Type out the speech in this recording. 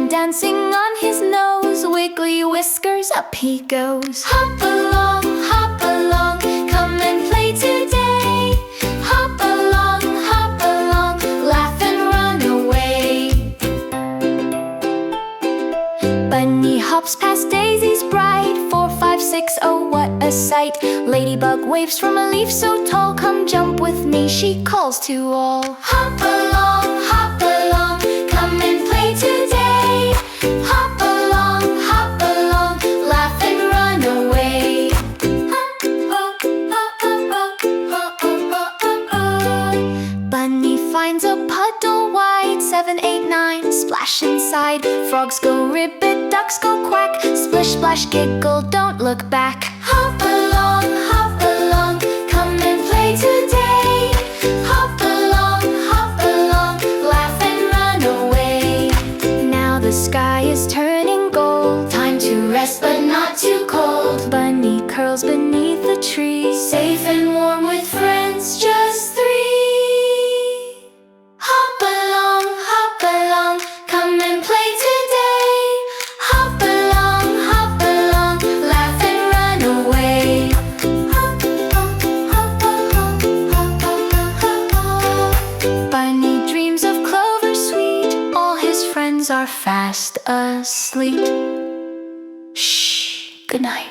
ring dancing on his nose. Wiggly whiskers, up he goes. Hop along, come and play today. Hop along, laugh and run away. Bunny hops past daisies bright. 4, 5, 6, oh what a sight. Ladybug waves from a leaf so tall. Come jump with me, she calls to all. Hop along, come and play today. Hop along, laugh and run away. Bunny finds a puddle wide. 7, 8, 9, splash inside. Frogs go ribbit, ducks go quack. Splish, splash, giggle, don't look back. Hop along, come and play today. Hop along, laugh and run away. Now the sky is turning gold. Time to rest but not too cold. Bunny curls beneath the tree, safe and warm with friends, just 3. Hop along, come and play today. Hop along, laugh and run away. Bunny dreams of clover sweet. All his friends are fast asleep. Shh, good night.